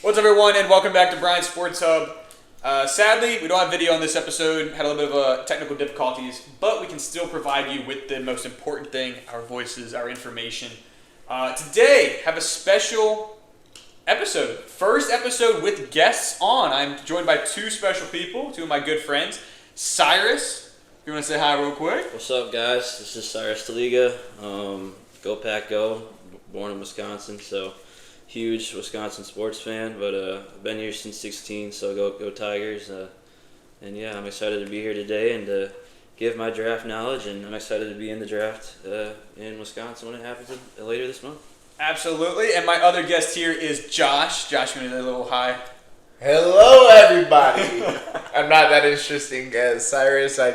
What's up, everyone, and welcome back to Brian's Sports Hub. Sadly, we don't have video on this episode. Had a little bit of technical difficulties, but we can still provide you with the most important thing, our voices, our information. Today, have a special episode. First episode with guests on. I'm joined by two special people, two of my good friends. Cyrus, you want to say hi real quick? What's up, guys? This is Cyrus Taliga. Go Pack Go. Born in Wisconsin, so huge Wisconsin sports fan. But I've been here since 16, so go Tigers. And yeah, I'm excited to be here today and to give my draft knowledge. And I'm excited to be in the draft in Wisconsin when it happens later this month. Absolutely. And my other guest here is Josh. Josh, you want to say a little hi? Hello, everybody. I'm not that interesting as Cyrus. I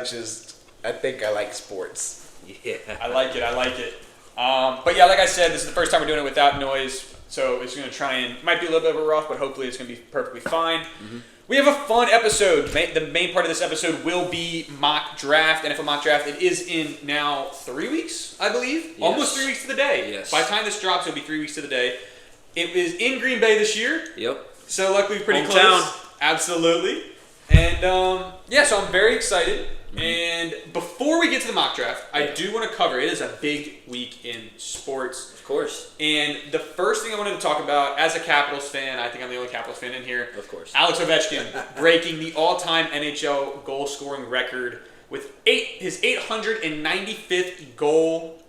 think I like sports. Yeah. I like it. But yeah, like I said, this is the first time we're doing it without noise, so it's going to might be a little bit of a rough, but hopefully it's going to be perfectly fine. Mm-hmm. We have a fun episode. The main part of this episode will be mock draft, NFL mock draft. It is in now 3 weeks, I believe. Yes. Almost 3 weeks to the day. Yes. By the time this drops, it'll be 3 weeks to the day. It is in Green Bay this year. Yep. So luckily pretty Hometown. close. Absolutely. And so I'm very excited. Mm-hmm. And before we get to the mock draft, I do want to cover, it is a big week in sports. Of course. And the first thing I wanted to talk about, as a Capitals fan, I think I'm the only Capitals fan in here. Of course. Alex Ovechkin breaking the all-time NHL goal-scoring record with his 895th goal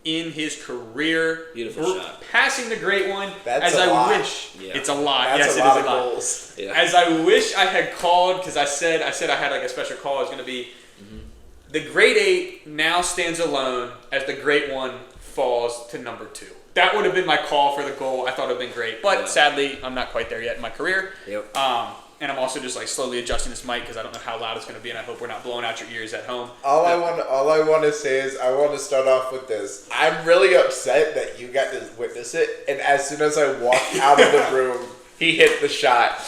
in his career. Beautiful shot. Passing the great one. That's as a I lot. wish. Yeah. It's a lot. That's yes, a it lot is of a lot. goals. Yeah. As I wish I had called, because I said I had like a special call. It was going to be the Great 8 now stands alone as the Great 1 falls to number 2. That would have been my call for the goal. I thought it would have been great. But sadly, I'm not quite there yet in my career. Yep. And I'm also just like slowly adjusting this mic because I don't know how loud it's going to be, and I hope we're not blowing out your ears at home. All I want to say is I want to start off with this. I'm really upset that you got to witness it, and as soon as I walked out of the room, he hit the shot.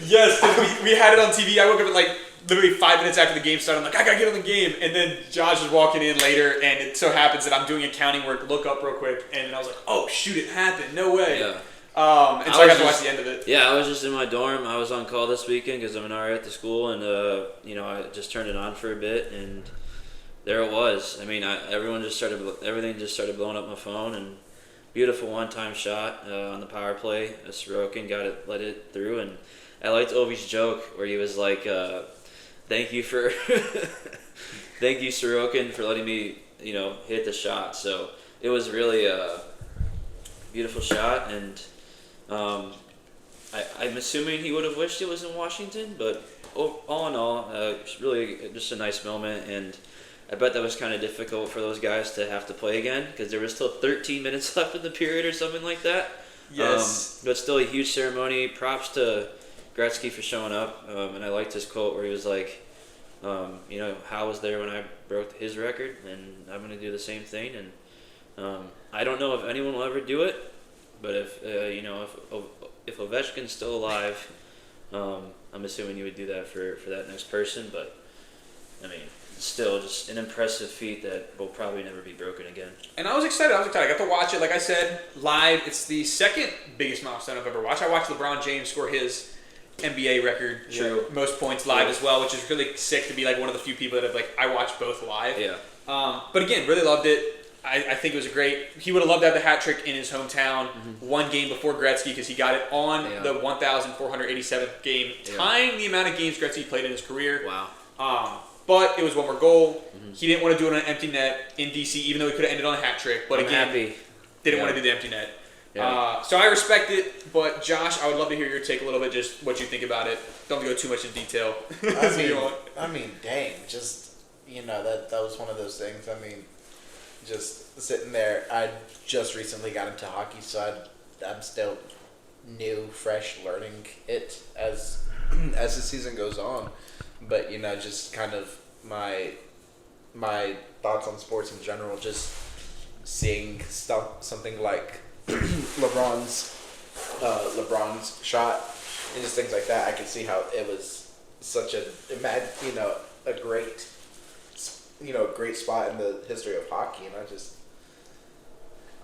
Yes, 'cause we had it on TV. I woke up at like literally 5 minutes after the game started. I'm like, I gotta get on the game. And then Josh was walking in later, and it so happens that I'm doing accounting work, look up real quick, and I was like, oh shoot, it happened. No way. Yeah. And so I got to watch the end of it. Yeah, I was just in my dorm. I was on call this weekend because I'm an RA at the school, and I just turned it on for a bit, and there it was. I mean, everything just started blowing up my phone, and beautiful one-time shot on the power play. Sorokin let it through, and I liked Ovi's joke where he was like, "Thank you Sorokin for letting me, hit the shot." So it was really a beautiful shot, and I'm assuming he would have wished it was in Washington, but all in all, it's really just a nice moment, and I bet that was kind of difficult for those guys to have to play again because there was still 13 minutes left in the period or something like that. Yes. But still a huge ceremony. Props to Gretzky for showing up, and I liked his quote where he was like, Hal was there when I broke his record, and I'm going to do the same thing, and I don't know if anyone will ever do it, but if Ovechkin's still alive, I'm assuming you would do that for that next person. But I mean, still just an impressive feat that will probably never be broken again. And I was excited. I got to watch it, like I said, live. It's the second biggest milestone I've ever watched. I watched LeBron James score his NBA record, most points live as well, which is really sick to be like one of the few people that have I watched both live. Yeah. But again, really loved it. I think it was he would have loved to have the hat trick in his hometown, one game before Gretzky because he got it on the 1,487th game, tying the amount of games Gretzky played in his career. Wow. But it was one more goal. He didn't want to do it on an empty net in DC, even though he could have ended on a hat trick. But didn't want to do the empty net. Yeah. So I respect it, but Josh, I would love to hear your take a little bit, just what you think about it. Don't go too much in detail. I mean, dang, just that was one of those things. I mean, just sitting there. I just recently got into hockey, so I'm still new, fresh, learning it as the season goes on. But just kind of my thoughts on sports in general, just seeing something like LeBron's shot and just things like that, I could see how it was such a great spot in the history of hockey, and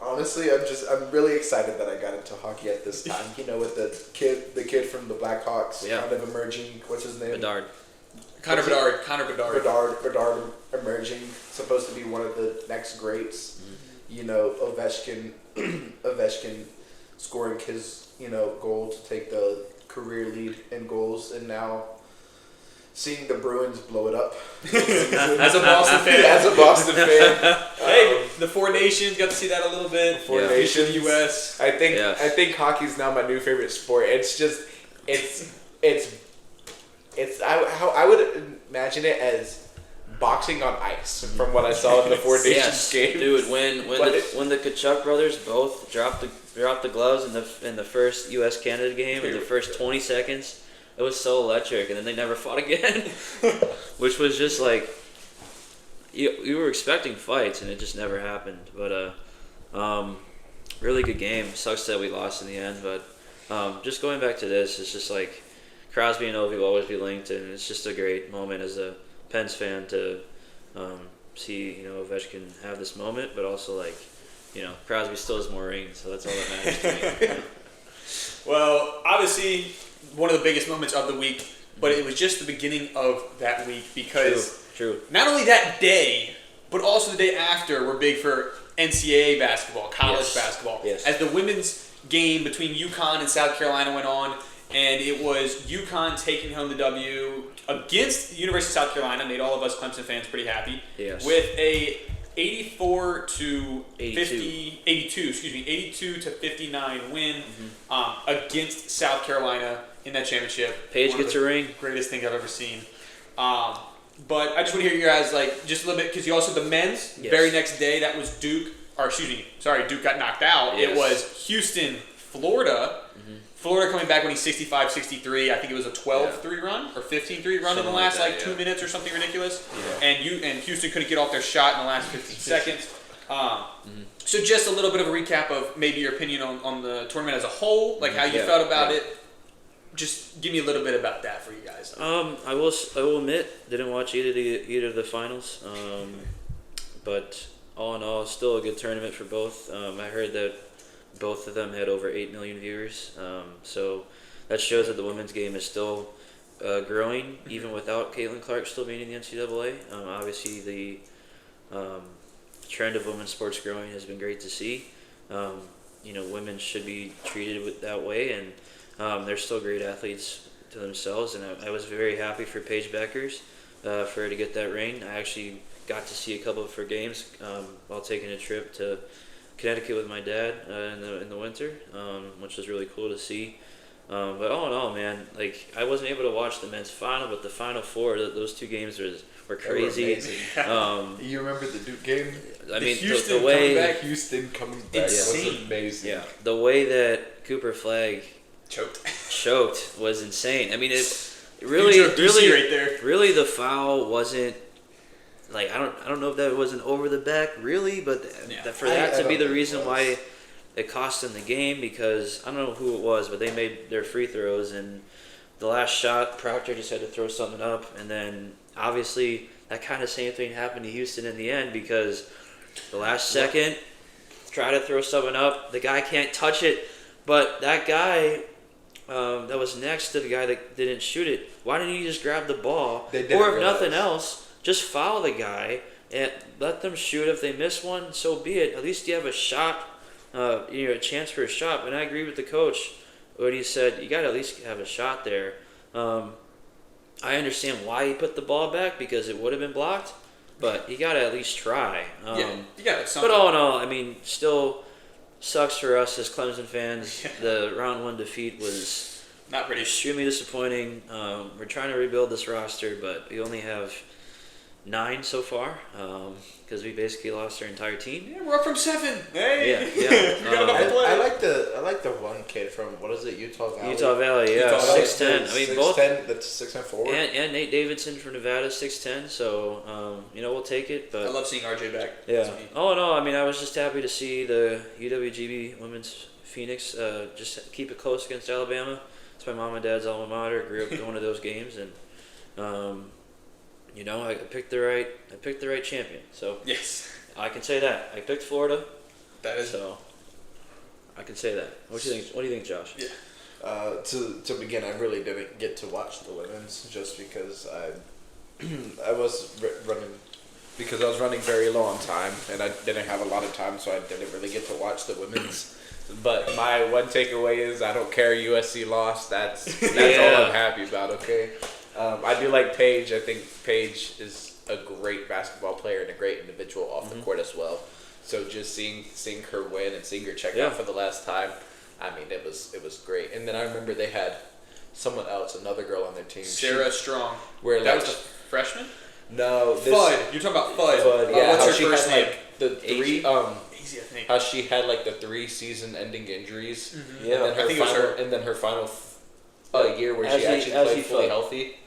Honestly, I'm really excited that I got into hockey at this time. You know, with the kid from the Blackhawks kind of emerging. What's his name? Bedard. Connor Bedard. Bedard emerging, supposed to be one of the next greats. Mm-hmm. You know, Ovechkin scoring his goal to take the career lead in goals, and now seeing the Bruins blow it up. As a Boston fan. Hey, the Four Nations, got to see that a little bit. Four Nations, U.S. I think hockey's now my new favorite sport. It's just, how I would imagine it as boxing on ice from what I saw in the Four Nations game. Dude, when the Kachuk brothers both dropped the gloves in the first U.S. Canada game in the first 20 seconds. It was so electric, and then they never fought again, which was just like you were expecting fights, and it just never happened. But really good game. Sucks that we lost in the end, but just going back to this, it's just like Crosby and Ovi will always be linked, and it's just a great moment as a Pens fan to see Ovechkin have this moment, but also like Crosby still has more rings, so that's all that matters to me. Well, obviously, one of the biggest moments of the week, but it was just the beginning of that week because True. Not only that day, but also the day after were big for NCAA basketball, college basketball. Yes. As the women's game between UConn and South Carolina went on, and it was UConn taking home the W against the University of South Carolina, made all of us Clemson fans pretty happy, with a 82 to 59 win against South Carolina in that championship. Paige gets a ring. Greatest thing I've ever seen. But I just want to hear you guys just a little bit, because you also the men's very next day, that was Duke got knocked out. Yes. It was Houston, Florida. Florida coming back winning 65-63. I think it was a 12-3 run or 15-3 run in the last 2 minutes or something ridiculous. Yeah. And Houston couldn't get off their shot in the last 15 seconds. So just a little bit of a recap of maybe your opinion on the tournament as a whole, like how you felt about it. Just give me a little bit about that for you guys. I will admit, didn't watch either of the finals, but all in all, still a good tournament for both. I heard that both of them had over 8 million viewers, so that shows that the women's game is still growing, even without Caitlin Clark still being in the NCAA. Obviously, the trend of women's sports growing has been great to see. Women should be treated that way, and they're still great athletes to themselves. And I was very happy for Paige Beckers for her to get that ring. I actually got to see a couple of her games while taking a trip to Connecticut with my dad in the winter, which was really cool to see. But all in all, man, like I wasn't able to watch the men's final, but the Final Four, those two games were crazy. You remember the Duke game? I mean, Houston the way Houston coming back was amazing. Yeah, the way that Cooper Flagg choked was insane. I mean, it really right there. Really, the foul wasn't. Like I don't know if that wasn't over the back really, but for that to be the reason why it cost them the game, because I don't know who it was, but they made their free throws, and the last shot Proctor just had to throw something up, and then obviously that kind of same thing happened to Houston in the end, because the last second try to throw something up, the guy can't touch it, but that guy that was next to the guy that didn't shoot it, why didn't he just grab the ball, or if nothing else, just foul the guy and let them shoot. If they miss one, so be it. At least you have a shot, a chance for a shot. And I agree with the coach when he said you got to at least have a shot there. I understand why he put the ball back, because it would have been blocked, but you got to at least try. You got something. But all in all, I mean, still sucks for us as Clemson fans. The round 1 defeat was not pretty. Extremely disappointing. We're trying to rebuild this roster, but we only have 9 so far, because we basically lost our entire team. Yeah, we're up from 7. Hey, yeah. I like the one kid from Utah Valley. Utah Valley, yeah, 6'10". I mean, both. That's 6'10" forward. And Nate Davidson from Nevada, 6'10". So we'll take it. But I love seeing RJ back. Yeah. All in all, I mean, I was just happy to see the UWGB Women's Phoenix just keep it close against Alabama. It's my mom and dad's alma mater. Grew up going to those games, and I picked the right champion. So yes, I can say that I picked Florida. That is so. I can say that. What do you think? What do you think, Josh? Yeah. To begin, I really didn't get to watch the women's just because I was running very low on time and I didn't have a lot of time, so I didn't really get to watch the women's. But my one takeaway is I don't care. USC lost. That's all I'm happy about. Okay. I do like Paige. I think Paige is a great basketball player and a great individual off the court as well. So just seeing her win and seeing her check out for the last time, I mean, it was great. And then I remember they had someone else, another girl on their team, Sarah Strong. Where that was the freshman. No, Fudd. You're talking about Fudd. Fudd, yeah. What's How her she first had name? like the three Easy, I think. how she had like the 3 season-ending injuries. Mm-hmm. Yeah. And then I think it was her. And then her final year where she actually played fully healthy.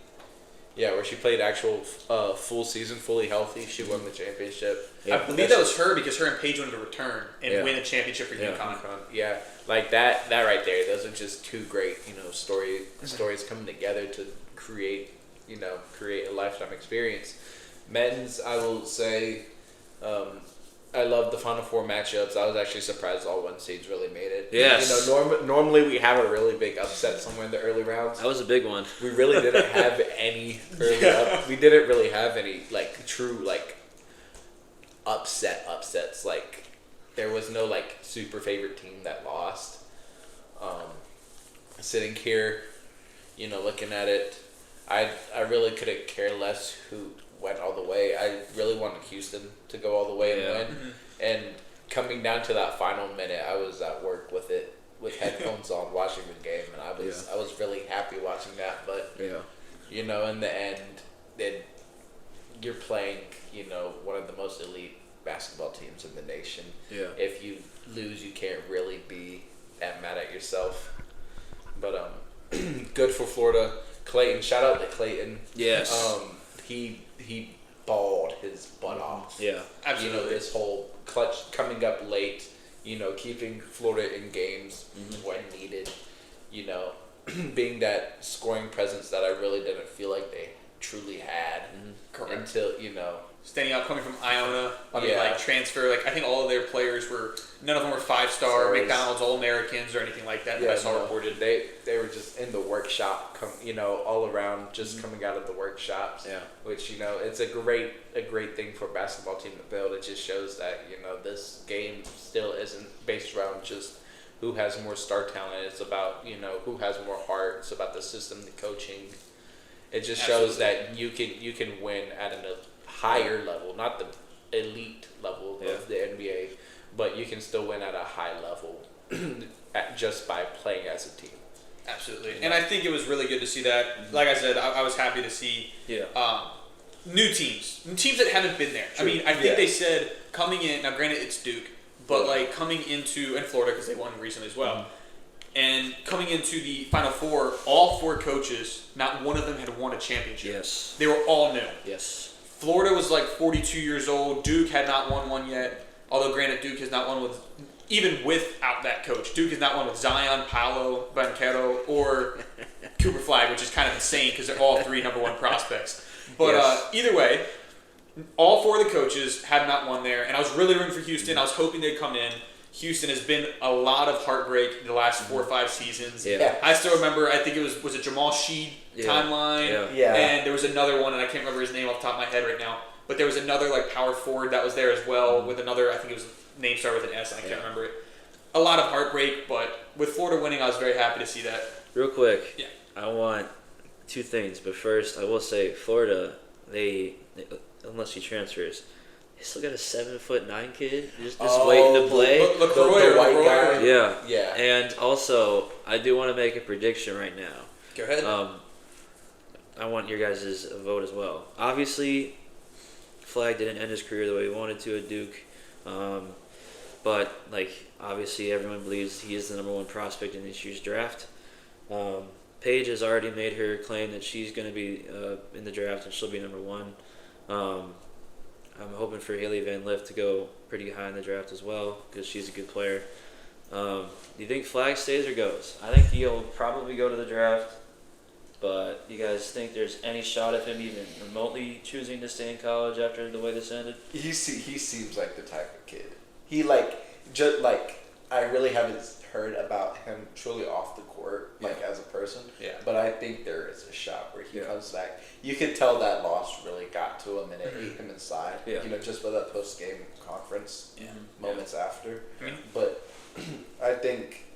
Yeah, where she played actual full season, fully healthy. She won the championship. I believe that was her because her and Paige wanted to return and win a championship for UConn. Yeah, like that right there. Those are just two great, stories coming together to create a lifetime experience. Men's, I will say, I love the Final Four matchups. I was actually surprised all 1 seeds really made it. Yes. Normally we have a really big upset somewhere in the early rounds. That was a big one. We really didn't have any we didn't really have any true upsets. Like there was no super favorite team that lost. Sitting here, looking at it, I really couldn't care less who went all the way. I really wanted Houston to go all the way and win. Mm-hmm. And coming down to that final minute, I was at work with headphones on watching the game, and I was really happy watching that. But in the end, you're playing one of the most elite basketball teams in the nation. Yeah. If you lose, you can't really be that mad at yourself. But good for Florida. Clayton, shout out to Clayton. Yes. He balled his butt off. Yeah. Absolutely. This whole clutch coming up late, keeping Florida in games when needed, being that scoring presence that I really didn't feel like they truly had until, Standing out, coming from Iona, transfer. I think all of their players none of them were 5-star McDonald's All-Americans or anything like that I saw reported. They were just in the workshop, all around, just coming out of the workshops. Yeah. Which, it's a great thing for a basketball team to build. It just shows that, this game still isn't based around just who has more star talent. It's about, who has more heart. It's about the system, the coaching. It just shows that you can win at a higher level, not the elite level of the NBA, but you can still win at a high level just by playing as a team. Absolutely. And I think it was really good to see that. Like I said, I was happy to see new teams that haven't been there. True. I mean, I think they said coming in, now granted it's Duke, but coming into, and Florida because they won recently as well, and coming into the Final Four, all 4 coaches, not one of them had won a championship. Yes. They were all new. Yes. Florida was 42 years old. Duke had not won one yet. Although, granted, Duke has not won even without that coach. Duke has not won with Zion, Paolo, Banchero, or Cooper Flagg, which is kind of insane because they're all 3 number 1 prospects. But either way, all 4 of the coaches have not won there. And I was really rooting for Houston. I was hoping they'd come in. Houston has been a lot of heartbreak the last 4 or 5 seasons. Yeah. I still remember, I think it Jamal Sheed timeline? Yeah. And there was another one, and I can't remember his name off the top of my head right now, but there was another power forward that was there as well with another, I think it was name started with an S, and I can't remember it. A lot of heartbreak, but with Florida winning, I was very happy to see that. Real quick, Yeah. I want 2 things, but first, I will say Florida, they unless he transfers, they still got a 7'9" kid just waiting to play. The white guy. Yeah. Yeah. And also, I do want to make a prediction right now. Go ahead. I want your guys' vote as well. Obviously, Flagg didn't end his career the way he wanted to at Duke. But, obviously everyone believes he is the number 1 prospect in this year's draft. Paige has already made her claim that she's going to be in the draft and she'll be number 1. I'm hoping for Haley Van Lith to go pretty high in the draft as well because she's a good player. Do you think Flagg stays or goes? I think he'll probably go to the draft, but you guys think there's any shot of him even remotely choosing to stay in college after the way this ended? He seems like the type of kid. just like I really haven't heard about him truly off the court, like as a person. Yeah. But I think there is a shot where he comes back. You can tell that loss really got to him and it ate him inside. Yeah. Just by that post game conference moments after. Mm-hmm. But I think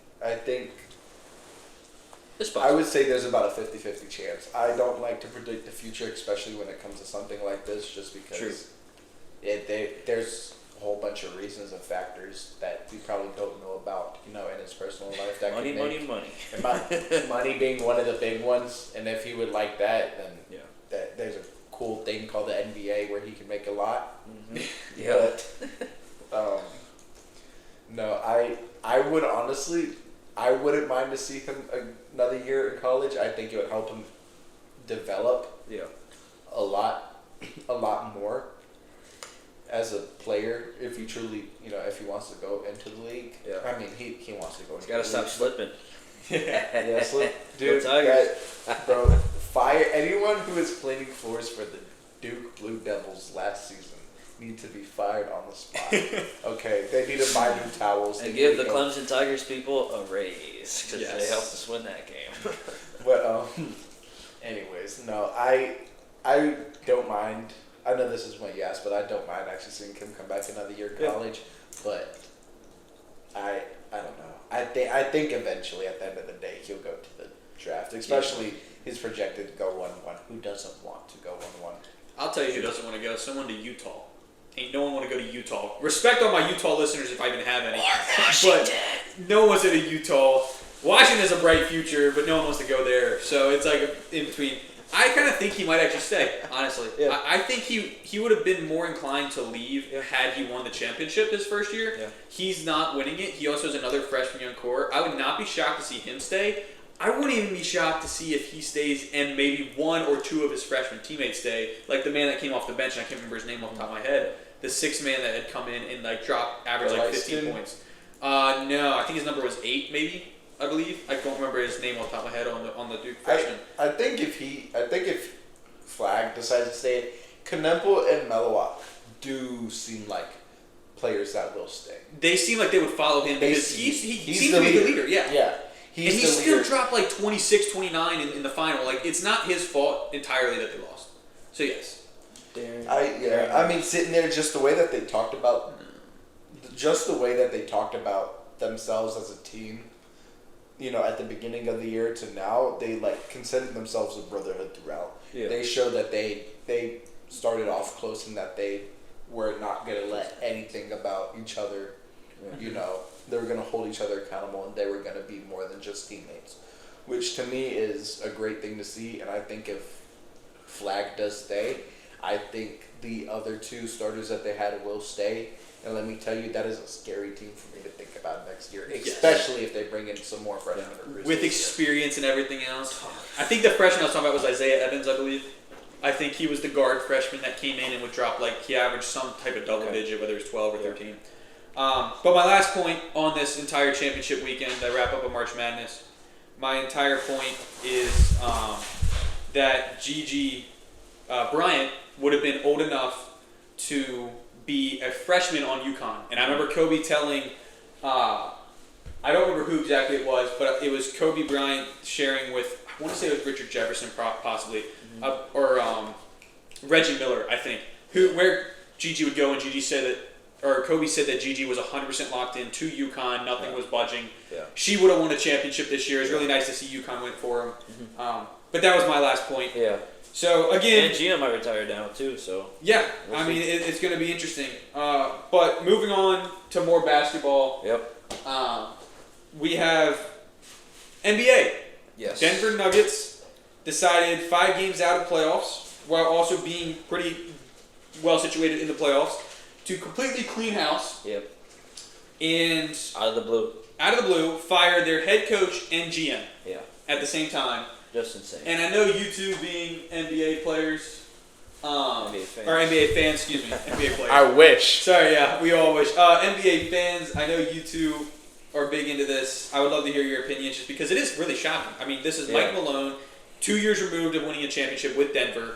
It's I would say there's about a 50-50 chance. I don't like to predict the future, especially when it comes to something like this, just because there's a whole bunch of reasons and factors that we probably don't know about, in his personal life. That money. And money being one of the big ones, and if he would like that, then there's a cool thing called the NBA where he can make a lot. Mm-hmm. Yeah. But, no, I would honestly... I wouldn't mind to see him another year in college. I think it would help him develop a lot more as a player if he truly, if he wants to go into the league. Yeah. I mean, he wants to go into the league. He's got to stop slipping. Yeah, slip. Dude, bro, fire anyone who is cleaning floors for the Duke Blue Devils last season. Need to be fired on the spot. Okay, they need to buy new towels. And give the Clemson Tigers people a raise because they helped us win that game. But anyways, no, I don't mind. I know this is what you asked, but I don't mind actually seeing him come back another year in college. But I don't know. I think eventually at the end of the day he'll go to the draft. Especially he's projected to go 1-1. Who doesn't want to go 1-1? I'll tell you who doesn't want to go. Someone to Utah. Ain't no one want to go to Utah. Respect all my Utah listeners if I even have any. But no one wants to go to Utah. Washington has a bright future, but no one wants to go there. So it's like in between. I kind of think he might actually stay, honestly. Yeah. I think he would have been more inclined to leave had he won the championship his first year. Yeah. He's not winning it. He also has another freshman young core. I would not be shocked to see him stay. I wouldn't even be shocked to see if he stays and maybe one or two of his freshman teammates stay. Like the man that came off the bench, and I can't remember his name off the top of my head. The sixth man that had come in and averaged 15 points. No, I think his number was 8, maybe. I believe. I don't remember his name off the top of my head on the Duke freshman. I think if Flag decides to stay, Knemple and Meloak do seem like players that will stay. They seem like they would follow him because he seems to be the leader. Yeah. Yeah. And he still dropped like 26, 29 in the final. Like it's not his fault entirely that they lost. So yes. I mean, sitting there, just the way that they talked about themselves as a team, at the beginning of the year to now, they considered themselves a brotherhood throughout. Yeah. They showed that they started off close and that they were not going to let anything about each other. Yeah. They were going to hold each other accountable and they were going to be more than just teammates, which to me is a great thing to see. And I think if Flag does stay, I think the other two starters that they had will stay. And let me tell you, that is a scary team for me to think about next year, especially if they bring in some more freshmen. With experience and everything else. I think the freshman I was talking about was Isaiah Evans, I believe. I think he was the guard freshman that came in and would drop, he averaged some type of double digit, whether it was 12 or 13. But my last point on this entire championship weekend, I wrap up a March Madness. My entire point is that Gigi Bryant would have been old enough to be a freshman on UConn. And I remember Kobe telling, I don't remember who exactly it was, but it was Kobe Bryant sharing with, I want to say it was Richard Jefferson possibly, or Reggie Miller, I think, where Gigi would go, and Gigi said that, or Kobe said that Gigi was 100% locked in to UConn, nothing was budging. Yeah. She would have won a championship this year. It was really nice to see UConn win for him. Mm-hmm. But that was my last point. Yeah. So again, and Gina might retire now too. So yeah, we'll see. It's going to be interesting. But moving on to more basketball. Yep. We have NBA. Yes. Denver Nuggets decided 5 games out of playoffs, while also being pretty well situated in the playoffs, to completely clean house. Yep. And out of the blue, fire their head coach and GM. Yeah. At the same time. Just insane. And I know you two being NBA players, NBA fans. Or NBA fans, excuse me, NBA players. I wish. Sorry, yeah, we all wish. NBA fans, I know you two are big into this. I would love to hear your opinions just because it is really shocking. I mean, this is Mike Malone, 2 years removed of winning a championship with Denver.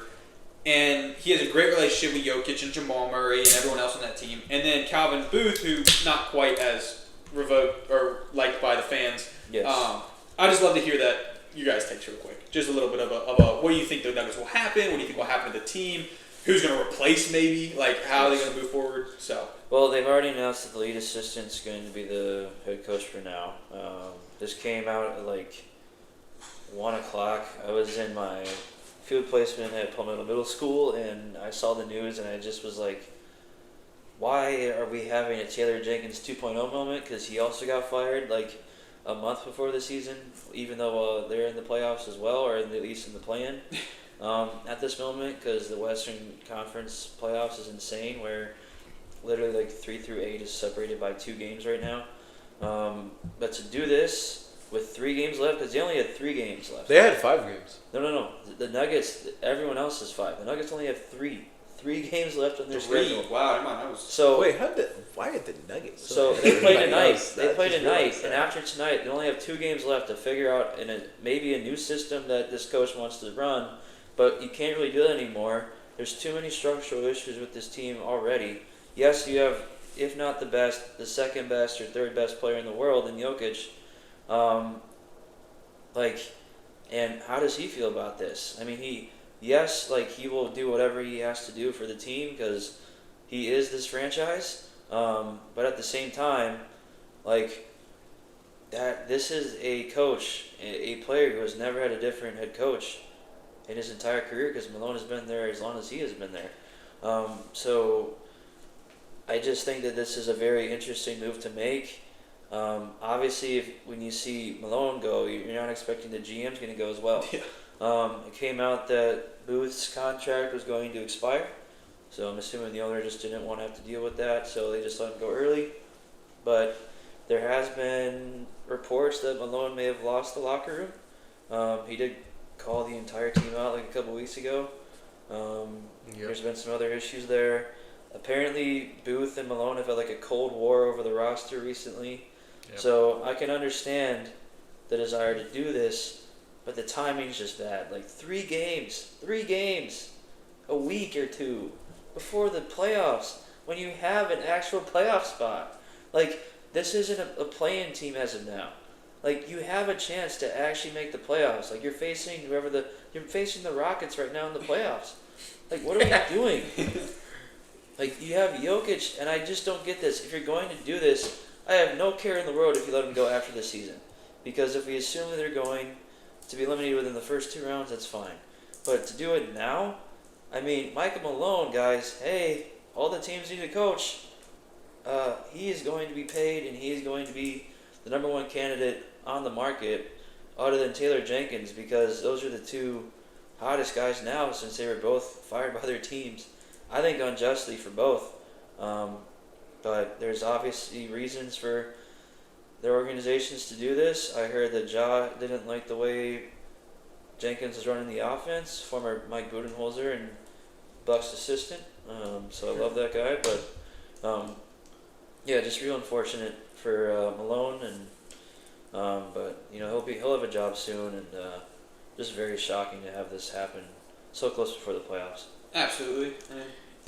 And he has a great relationship with Jokic and Jamal Murray and everyone else on that team. And then Calvin Booth, who's not quite as revoked or liked by the fans. Yes. I just love to hear that you guys take real quick. Just a little bit of a what do you think the Nuggets will happen? What do you think will happen to the team? Who's going to replace maybe? Like, how are they going to move forward? So. Well, they've already announced that the lead assistant's going to be the head coach for now. This came out at like 1 o'clock. I was in my field placement at Palmetto Middle School, and I saw the news, and I just was like, why are we having a Taylor Jenkins 2.0 moment? Because he also got fired like a month before the season, even though they're in the playoffs as well, or at least in the play-in at this moment, because the Western Conference playoffs is insane, where literally like 3 through 8 is separated by 2 games right now. But to do this with 3 games left, because they only had 3 games left. They had 5 games. No. The Nuggets, everyone else is 5. The Nuggets only have 3. 3 games left on their 3. schedule. Wow, never mind. That was... So wait, why did the Nuggets? So they played tonight. They played tonight, and after tonight, they only have 2 games left to figure out maybe a new system that this coach wants to run. But you can't really do that anymore. There's too many structural issues with this team already. Yes, you have, if not the best, the second best or third best player in the world in Jokic. And how does he feel about this? I mean, he will do whatever he has to do for the team because he is this franchise. But at the same time, this is a coach, a player who has never had a different head coach in his entire career because Malone has been there as long as he has been there. So I just think that this is a very interesting move to make. Obviously, when you see Malone go, you're not expecting the GM's going to go as well. Yeah. It came out that Booth's contract was going to expire, so I'm assuming the owner just didn't want to have to deal with that, so they just let him go early. But there has been reports that Malone may have lost the locker room. He did call the entire team out like a couple weeks ago. There's been some other issues there. Apparently, Booth and Malone have had like a cold war over the roster recently. Yep. So I can understand the desire to do this, but the timing's just bad. Like 3 games, a week or 2 before the playoffs, when you have an actual playoff spot. Like, this isn't a play-in team as of now. Like, you have a chance to actually make the playoffs. Like, you're facing the Rockets right now in the playoffs. Like, what are we doing? Like, you have Jokic, and I just don't get this. If you're going to do this, I have no care in the world if you let him go after the season. Because if we assume that they're going to be eliminated within the first 2 rounds, that's fine. But to do it now, I mean, Michael Malone, guys, hey, all the teams need a coach. He is going to be paid, and he is going to be the number 1 candidate on the market other than Taylor Jenkins, because those are the 2 hottest guys now since they were both fired by their teams. I think unjustly for both. But there's obviously reasons for their organizations to do this. I heard that Ja didn't like the way Jenkins was running the offense, former Mike Budenholzer and Buck's assistant. So I love that guy. But, just real unfortunate for Malone. But, he'll have a job soon. And just very shocking to have this happen so close before the playoffs. Absolutely.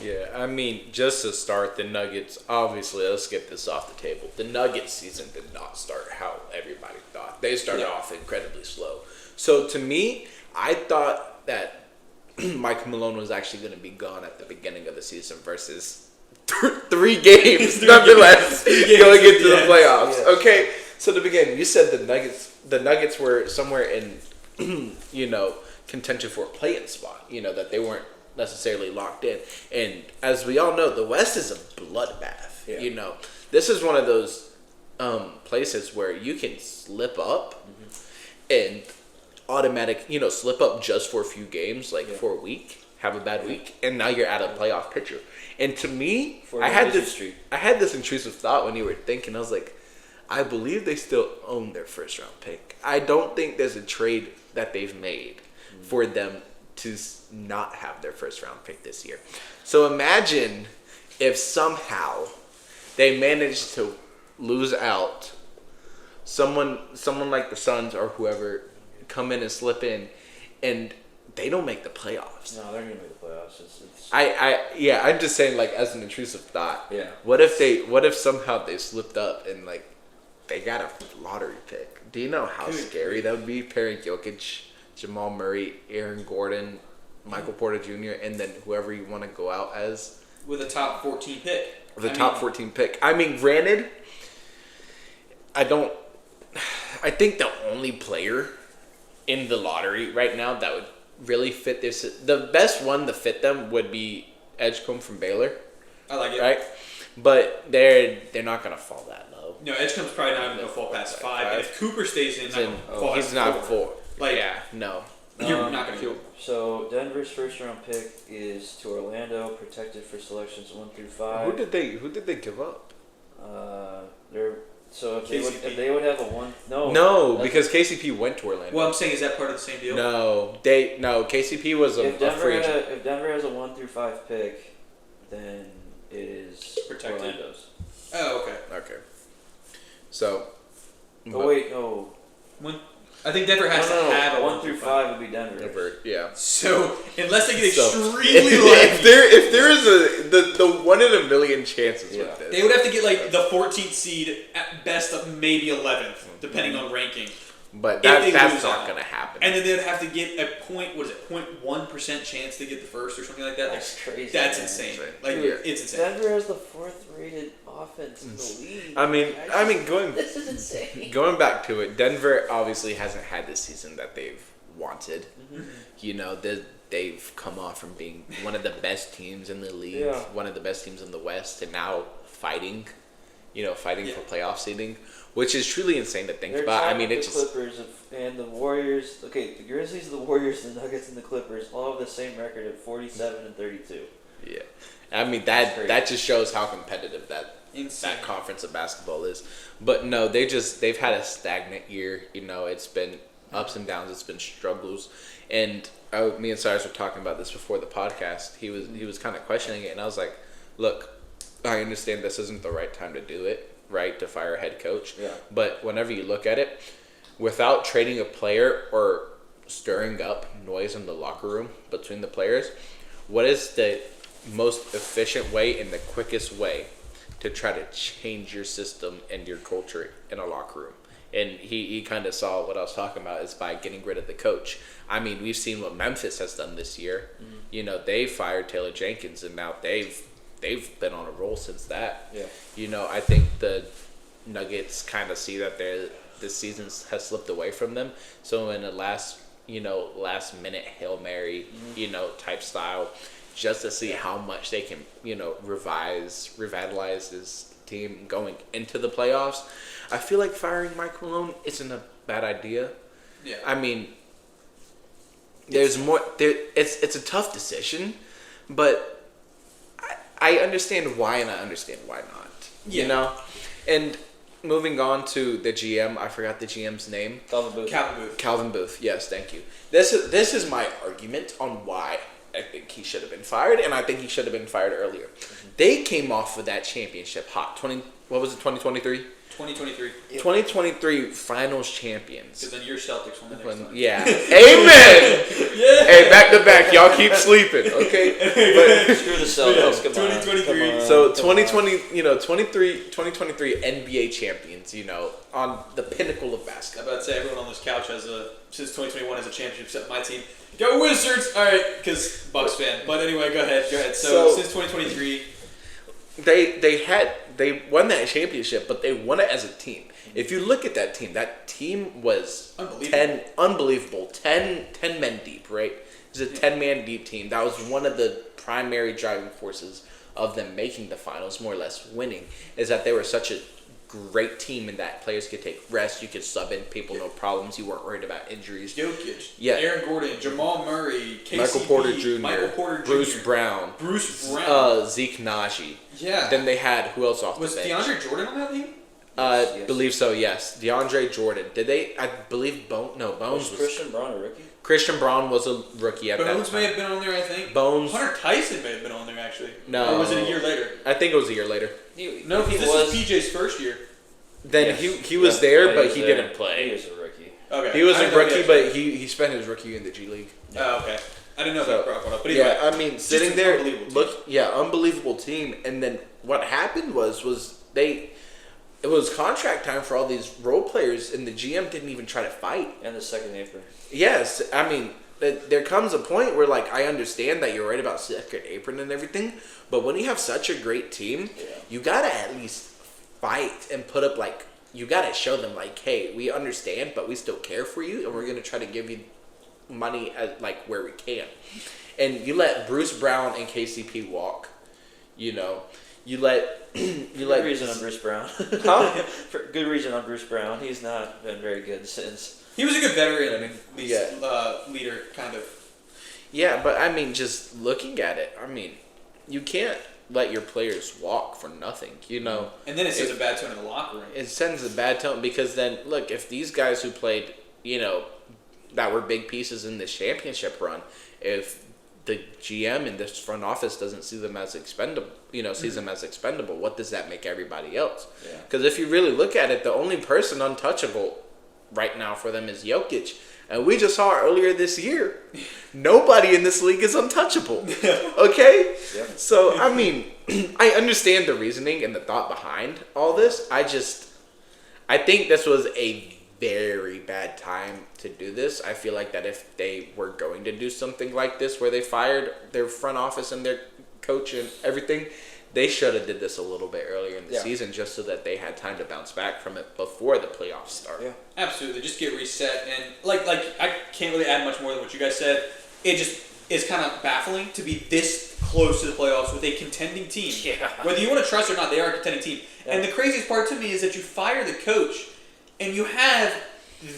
Yeah, I mean, just to start, the Nuggets, obviously, let's get this off the table. The Nuggets season did not start how everybody thought. They started off incredibly slow. So, to me, I thought that Mike Malone was actually going to be gone at the beginning of the season versus 3 games, nonetheless, going into the playoffs. Yes. Okay, so to begin, you said the Nuggets were somewhere in, contention for a play-in spot, that they weren't necessarily locked in. And as we all know, the West is a bloodbath. Yeah. This is one of those places where you can slip up and slip up just for a few games, for a week, have a bad week, and now you're out of playoff picture. And to me, I had this intrusive thought when you were thinking. I was like, I believe they still own their first round pick. I don't think there's a trade that they've made for them to not have their first round pick this year. So imagine if somehow they managed to lose out, someone like the Suns or whoever come in and slip in, and they don't make the playoffs. No, they're gonna make the playoffs. It's I'm just saying, like, as an intrusive thought. Yeah. What if somehow they slipped up and, like, they got a lottery pick? Do you know how scary that would be? Pairing Jokic, Jamal Murray, Aaron Gordon, Michael Porter Jr., and then whoever you want to go out as. With a top 14 pick. Top 14 pick. I mean, granted, I think the only player in the lottery right now that would really fit this, the best one to fit them would be Edgecombe from Baylor. I like it. Right? But they're not going to fall that low. No, Edgecomb's probably not even going to fall past 5. And if Cooper stays in, he's not 4. Like, yeah, no. You're not going to go. So Denver's first round pick is to Orlando, protected for selections 1 through 5. Who did they give up? If they would have a 1. No, because KCP went to Orlando. Well, I'm saying, is that part of the same deal? No, KCP was a free agent. If Denver has a 1 through 5 pick, then it is protected. Orlando's. Oh, okay. Okay. So. I think Denver has to have a 1 through 5 would be Denver. Yeah. So unless they get extremely if there is the 1 in a million chances with this, they would have to get like the 14th seed at best, maybe 11th, depending on ranking. But that's not going to happen. And then they'd have to get a 0.1% chance to get the first or something like that. That's crazy. That's insane. Like it's insane. Denver has the 4th rated offense in the league. I mean, this is insane. Going back to it, Denver obviously hasn't had the season that they've wanted. Mm-hmm. You know, they've come off from being one of the best teams in the league, one of the best teams in the West, and now fighting for playoff seeding, which is truly insane to think about. I mean, it's the Clippers and the Warriors. Okay, the Grizzlies, the Warriors, the Nuggets, and the Clippers all have the same record at 47 and 32. Yeah, I mean that just shows how competitive that conference of basketball is. But no, they've had a stagnant year. You know, it's been ups and downs. It's been struggles, and me and Cyrus were talking about this before the podcast. He was kind of questioning it, and I was like, look, I understand this isn't the right time to do it, right, to fire a head coach. Yeah. But whenever you look at it, without trading a player or stirring up noise in the locker room between the players, what is the most efficient way and the quickest way to try to change your system and your culture in a locker room? And he kind of saw what I was talking about is by getting rid of the coach. I mean, we've seen what Memphis has done this year. Mm-hmm. You know, they fired Taylor Jenkins, and now they've been on a roll since that. Yeah. You know, I think the Nuggets kind of see that this season has slipped away from them. So in a last minute Hail Mary, type style, just to see how much they can, revitalize this team going into the playoffs. I feel like firing Mike Malone isn't a bad idea. Yeah. I mean, there's more. It's a tough decision, but I understand why and I understand why not. Yeah. You know, and moving on to the GM, I forgot the GM's name. Calvin Booth. Yes, thank you. This is my argument on why I think he should have been fired, and I think he should have been fired earlier. Mm-hmm. They came off of that championship hot. 2023? 2023. 2023 Finals champions. Because then your Celtics won the next time. Yeah. Amen! Yeah. Hey, back to back. Y'all keep sleeping, okay? But, screw the Celtics. Come 2023. On. So 2023 NBA champions, on the pinnacle of basketball. I'm about to say everyone on this couch since 2021 has a championship except my team. Go Wizards! All right, because Bucks fan. But anyway, go ahead. So since 2023... They won that championship, but they won it as a team. If you look at that team was unbelievable. 10 men deep, right? It was a 10-man deep team. That was one of the primary driving forces of them making the finals, more or less winning, is that they were such a great team and that players could take rest. You could sub in people, no problems. You weren't worried about injuries. Jokic, Aaron Gordon, Jamal Murray, KCP, Michael Porter Jr., Bruce Brown, Zeke Naji. Yeah. Then they had, who else off the bench? Was DeAndre Jordan on that team? Yes. Believe so, yes. DeAndre Jordan. Did they? I believe Bones was Christian Braun a rookie? Christian Braun was a rookie at that time. Bones may have been on there, I think. Hunter Tyson may have been on there, actually. No. Or was it a year later? I think it was a year later. This was PJ's first year. Then he was there, but he didn't play. He was a rookie. Okay. He was I a didn't know rookie, actually- but he spent his rookie year in the G League. Oh, okay. I didn't know if So, he brought one up, but anyway. yeah, I mean, just sitting an there, unbelievable team. unbelievable team. And then what happened was it was contract time for all these role players, and the GM didn't even try to fight. And the second apron. Yes, I mean, there comes a point where, like, I understand that you're right about second apron and everything, but when you have such a great team, you gotta at least fight and put up, like, you gotta show them, like, hey, we understand, but we still care for you, and we're gonna try to give you money at, like, where we can. And you let Bruce Brown and KCP walk, you know. You let Good reason on Bruce Brown. Huh? For good reason on Bruce Brown. He's not been very good since. He was a good veteran, at least, Yeah. leader, kind of. Yeah, but I mean, just looking at it, I mean, you can't let your players walk for nothing, you know. And then it sends a bad tone in the locker room. It sends a bad tone because then, look, if these guys who played, you know, that were big pieces in this championship run, if the GM in this front office doesn't see them as expendable, sees them as expendable, what does that make everybody else? Yeah. Because if you really look at it, the only person untouchable right now for them is Jokic. And we just saw earlier this year, nobody in this league is untouchable. Okay? Yeah. So, I mean, I understand the reasoning and the thought behind all this. I think this was a very bad time to do this. I feel like that if they were going to do something like this where they fired their front office and their coach and everything, they should have did this a little bit earlier in the season just so that they had time to bounce back from it before the playoffs start. Yeah. Absolutely, just get reset. And like I can't really add much more than what you guys said. It just is kind of baffling to be this close to the playoffs with a contending team. Yeah. Whether you want to trust or not, they are a contending team. Yeah. And the craziest part to me is that you fire the coach and you have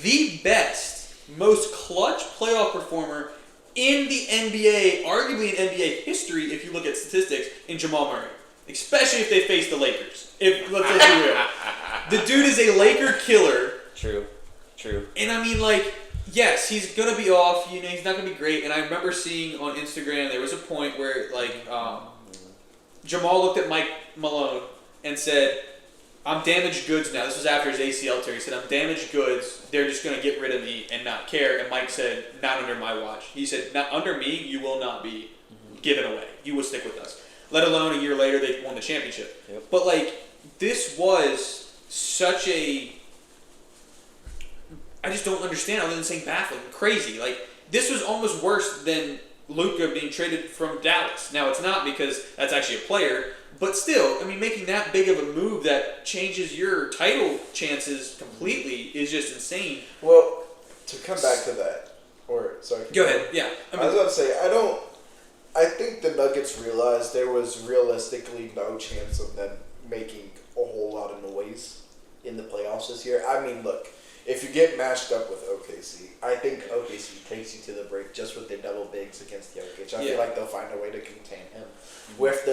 the best, most clutch playoff performer in the NBA, arguably in NBA history, if you look at statistics, in Jamal Murray. Especially if they face the Lakers. Let's be real. The dude is a Laker killer. True. And I mean, like, yes, he's going to be off. He's not going to be great. And I remember seeing on Instagram, there was a point where, like, Jamal looked at Mike Malone and said, I'm damaged goods now. This was after his ACL tear. He said, I'm damaged goods. They're just going to get rid of me and not care. And Mike said, not under my watch. He said, not under me, you will not be given away. You will stick with us. Let alone a year later, they won the championship. Yep. But, like, this was such a... I just don't understand other than saying baffling. Crazy. Like, this was almost worse than Luka being traded from Dallas. Now, it's not because that's actually a player, but still, I mean, making that big of a move that changes your title chances completely is just insane. Well, to come back to that, Go ahead. Yeah. I was about to say, I think the Nuggets realized there was realistically no chance of them making a whole lot of noise in the playoffs this year. I mean, look, if you get matched up with OKC, I think OKC takes you to the break just with their double bigs against Jokic. I feel like they'll find a way to contain him. Mm-hmm. With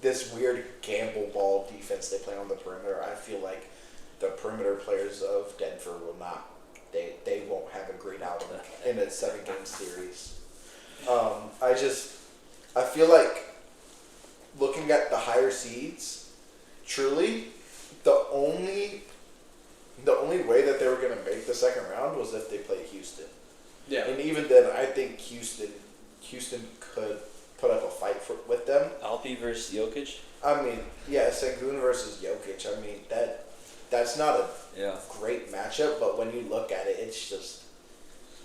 this weird gamble ball defense they play on the perimeter, I feel like the perimeter players of Denver will not. They won't have a great outing in a 7-game series. I feel like looking at the higher seeds, truly, the only way that they were going to make the second round was if they played Houston. Yeah. And even then, I think Houston could put up a fight with them. Alpi versus Jokic. I mean, yeah, Sengun versus Jokic. I mean, that's not a great matchup, but when you look at it, it's just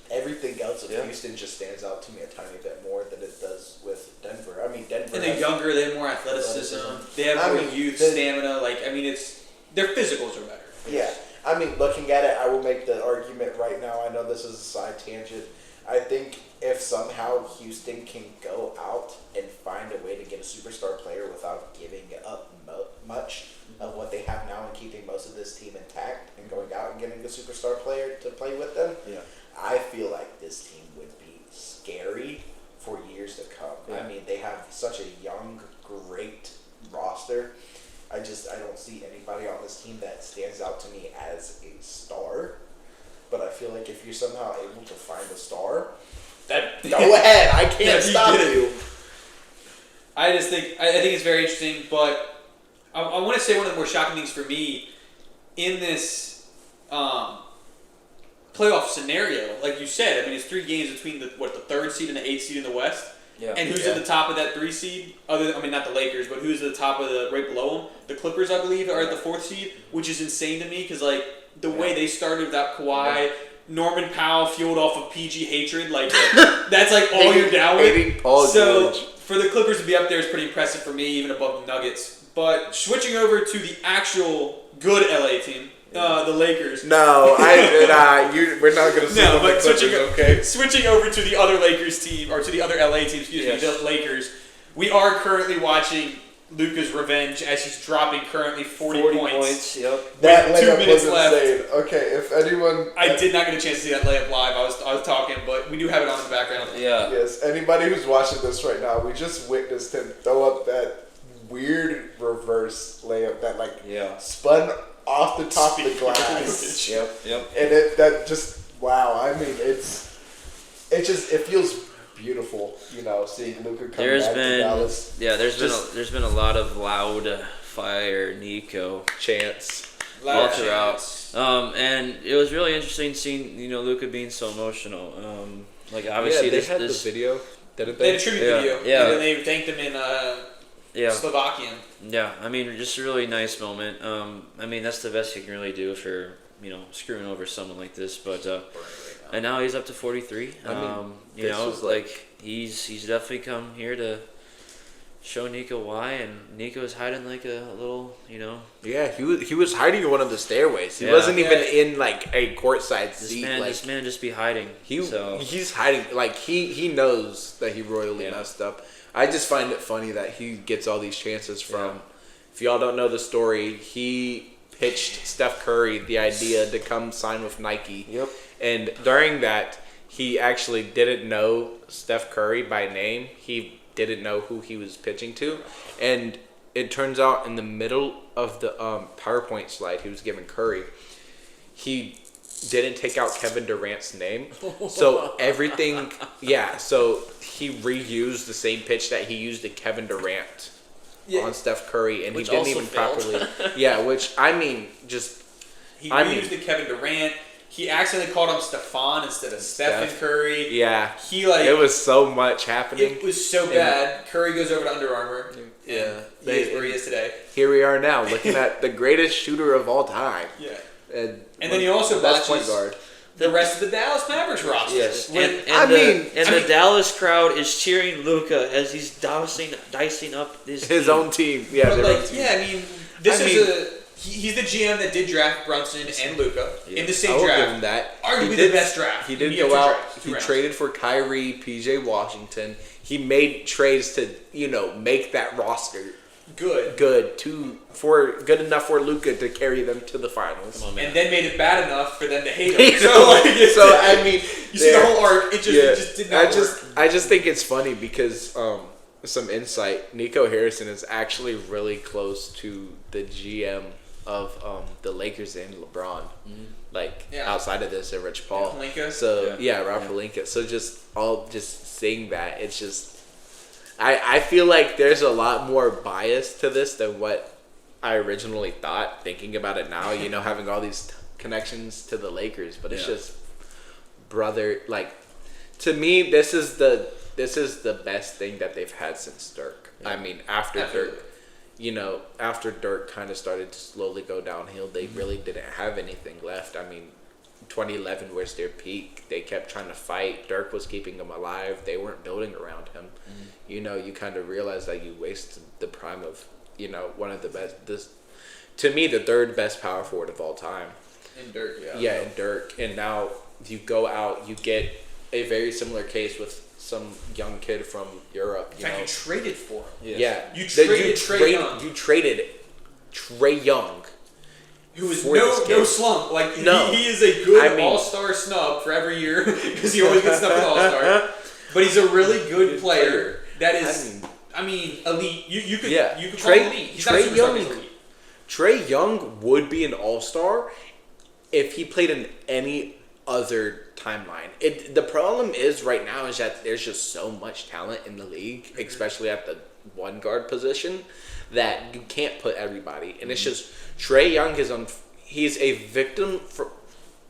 everything else of Houston just stands out to me a tiny bit more than it does with Denver. I mean, Denver. And they're younger, they have more athleticism. They have more youth, stamina. Like, I mean, their physicals are better. Yeah. I mean, looking at it, I will make the argument right now. I know this is a side tangent. I think if somehow Houston can go out and find a way to get a superstar player without giving up much of what they have now and keeping most of this team intact and going out and getting a superstar player to play with them, I feel like this team would be scary for years to come. Yeah. I mean, they have such a young, great roster. I don't see anybody on this team that stands out to me as a star. But I feel like if you're somehow able to find a star, go ahead. I can't stop you. I think it's very interesting, but I want to say one of the more shocking things for me in this playoff scenario, like you said. I mean, it's 3 games between the 3rd seed and the 8th seed in the West. Yeah. And who's at the top of that 3 seed? Not the Lakers, but who's at the top of right below them? The Clippers, I believe, are at the 4th seed, which is insane to me because like the way they started without Kawhi, Norman Powell fueled off of PG hatred, like that's like all you're down with. So for the Clippers to be up there is pretty impressive for me, even above the Nuggets. But switching over to the actual good LA team. The Lakers. No, we're not going to say no, but Clippers, switching over to the other Lakers team, or to the other LA team, Yes. the Lakers, we are currently watching Luka's revenge as he's dropping currently 40 points. Yep. That With 2 layup minutes was left. insane. Okay, if anyone... I did not get a chance to see that layup live. I was talking, but we do have it on in the background. Yeah. Yes, anybody who's watching this right now, we just witnessed him throw up that weird reverse layup that spun off the top of the glass. Yep. And wow. I mean, it feels beautiful, seeing Luka come back to Dallas. Yeah, there's been a lot of loud fire Nico chants all throughout. And it was really interesting seeing Luka being so emotional. Obviously they had the video, didn't they? They had a tribute video. Yeah. And then they thanked him in Slovakian. Yeah, I mean, just a really nice moment. I mean, that's the best you can really do for screwing over someone like this. But and now he's up to 43. He's definitely come here to show Nico why, and Nico's hiding like a little, Yeah, he was hiding in one of the stairways. He wasn't even in like a courtside seat. This man just be hiding. He's hiding, like he knows that he royally messed up. I just find it funny that he gets all these chances from. If y'all don't know the story, he pitched Steph Curry the idea to come sign with Nike. Yep. And during that, he actually didn't know Steph Curry by name. He didn't know who he was pitching to. And it turns out in the middle of the PowerPoint slide he was giving Curry, he didn't take out Kevin Durant's name. So everything, so he reused the same pitch that he used to Kevin Durant on Steph Curry, and which he didn't also even failed. properly. Which I mean, he reused the Kevin Durant. He accidentally called him Stephon instead of Stephen Curry. Yeah, it was so much happening. It was so bad. Curry goes over to Under Armour. Yeah, he is where he is today. Here we are now, looking at the greatest shooter of all time. Yeah, and then he also best watches point guard. The rest of the Dallas Mavericks roster. Yes, and the Dallas crowd is cheering Luka as he's dicing up his own team. Yeah, he's the GM that did draft Brunson and Luka in the same I will draft. give him that. Arguably the best draft. He did go out. He traded for Kyrie, PJ Washington. He made trades to make that roster good enough for Luka to carry them to the finals. Come on, man. And then made it bad enough for them to hate him. You see the whole arc. It just did not work. I just think it's funny because some insight. Nico Harrison is actually really close to the GM of the Lakers and LeBron. Outside of this, and Rich Paul. Pelinka. So Rob Pelinka. So just seeing that, it's just. I feel like there's a lot more bias to this than what I originally thought. Thinking about it now, having all these connections to the Lakers, but it's just brother. Like, to me, this is the best thing that they've had since Dirk. Yeah. I mean, after Dirk kind of started to slowly go downhill, they really didn't have anything left. I mean, 2011 was their peak. They kept trying to fight. Dirk was keeping them alive. They weren't building around him. You kind of realize that you wasted the prime of, one of the best. To me, the third best power forward of all time. In Dirk, in Dirk. And now you go out, you get a very similar case with some young kid from Europe. In fact, you traded for him. Yes. You traded Trae Young. You traded Trae Young. Who is no slump. He is a good all-star snub for every year because he always gets snubbed at all-star. But he's a really good player. That is, elite. You could call him elite. He's not a superstar, he's elite. Trae Young would be an all-star if he played in any other timeline. The problem is right now is that there's just so much talent in the league, especially at the one guard position, that you can't put everybody. And it's just Trae Young he's a victim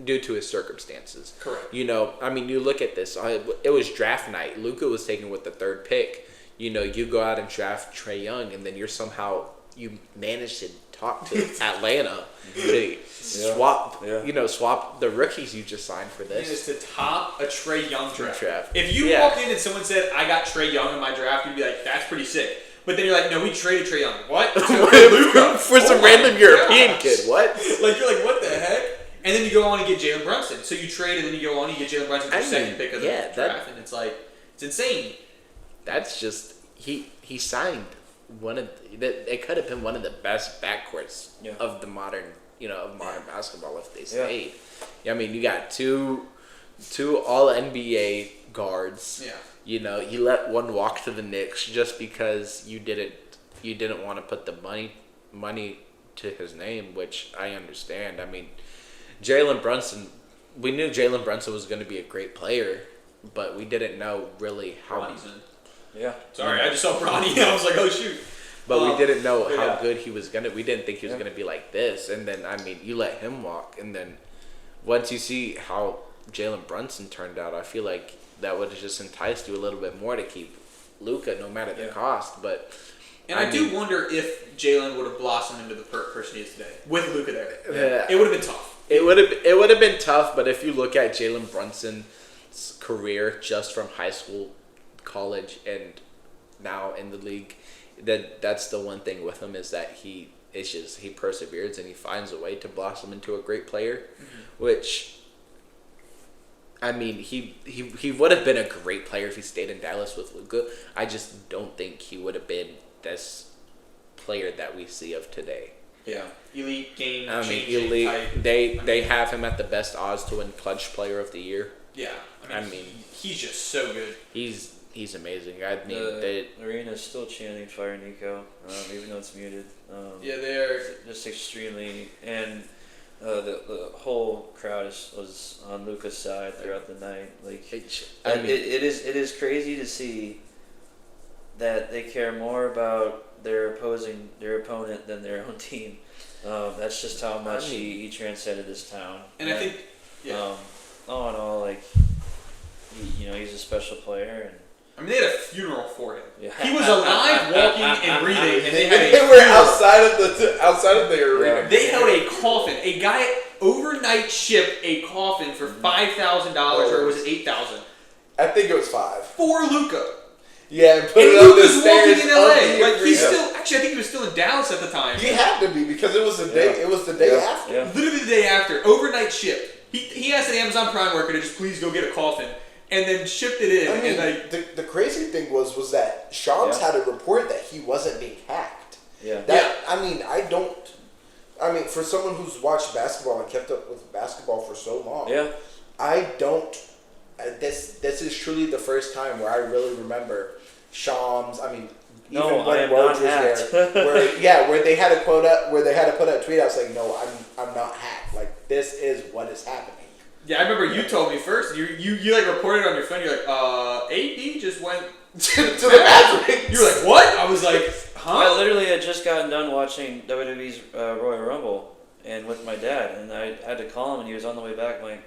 due to his circumstances. Correct. You know, I mean, you look at this. It was draft night. Luka was taken with the 3rd pick. You know, you go out and draft Trae Young, and then you manage to talk to Atlanta to swap the rookies you just signed for this. It's to top a Trae Young draft. If you Yeah. walked in and someone said, I got Trae Young in my draft, you'd be like, that's pretty sick. But then you're like, no, we traded Trae Young. What? Luka. For some random European kid. What? Like, you're like, what the heck? And then you go on and get Jalen Brunson. So you trade and then you go on and you get Jalen Brunson for the 2nd pick of the draft. And it's like, it's insane. That's just, he signed one of, it could have been one of the best backcourts of the modern basketball if they stayed. Yeah. I mean, you got two all NBA guards. Yeah. You know, you let one walk to the Knicks just because you didn't want to put the money to his name, which I understand. I mean, Jalen Brunson, we knew Jalen Brunson was going to be a great player, but we didn't know really how. Yeah. Sorry, I just saw Bronny. I was like, oh shoot. But we didn't know how good he was gonna. We didn't think he was gonna be like this. And then I mean, you let him walk, and then once you see how Jalen Brunson turned out, I feel like that would have just enticed you a little bit more to keep Luka, no matter the cost. But I do wonder if Jalen would have blossomed into the person he is today with Luka there. It would have been tough. It would have been tough. But if you look at Jalen Brunson's career just from high school, college, and now in the league, that's the one thing with him is that he perseveres and he finds a way to blossom into a great player, which I mean he would have been a great player if he stayed in Dallas with Luka. I just don't think he would have been this player that we see of today. Yeah, elite game. I mean, elite. Type. They have him at the best odds to win Clutch Player of the Year. Yeah, I mean he's just so good. He's amazing. I mean, the arena's still chanting "Fire Nico," even though it's muted. Yeah, they are just extremely, and the whole crowd was on Luka's side throughout the night. Like, it is crazy to see that they care more about their opponent than their own team. That's just how much he transcended this town. And I think, all in all, like, he's a special player. And I mean, they had a funeral for him. Yeah. He was alive, walking, and breathing, and they had a They were outside of the arena. Yeah. They held a coffin. A guy overnight shipped a coffin for $5,000, or was it $8,000? I think it was 5 for Luka. Yeah, and put and it up the Luka's stairs walking in LA. Like he's arena. still. Actually, I think he was still in Dallas at the time. He had to be because it was the day. It was the day after. Yeah. Literally the day after, overnight shipped. He asked an Amazon Prime worker to just please go get a coffin, and then shipped it in. I mean, and like the crazy thing was that Shams had a report that he wasn't being hacked. Yeah. I mean, for someone who's watched basketball and kept up with basketball for so long, I don't. This is truly the first time where I really remember Shams. I mean, even when Woj was there, where they had to put out a tweet out saying, "No, I'm not hacked. Like this is what is happening." Yeah, I remember you told me first. You like reported on your phone. You're like, AD just went to the Mavericks. You're like, what? I was like, huh? I literally had just gotten done watching WWE's Royal Rumble and with my dad, and I had to call him, and he was on the way back. I'm like,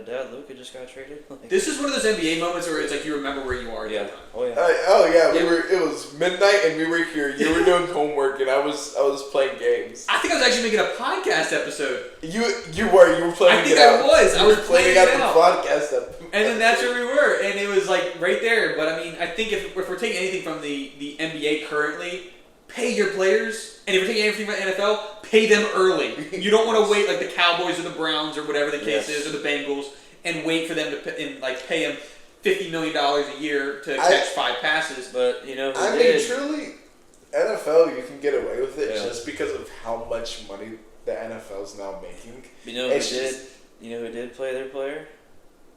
Dad, Luka just got traded. This is one of those NBA moments where it's like you remember where you are. Yeah. Oh yeah. We were. It was midnight, and we were here. You were doing homework, and I was playing games. I think I was actually making a podcast episode. You were planning. I think I was. I was planning out it the out. podcast episode. And then that's where we were, and it was like right there. But I mean, I think if we're taking anything from the NBA currently, pay your players, and if you're taking anything from the NFL, pay them early. You don't want to wait like the Cowboys or the Browns or whatever the case is, or the Bengals, and wait for them to pay them $50 million a year to catch 5 passes. But truly, NFL you can get away with it just because of how much money the NFL's now making. You know who did play their player?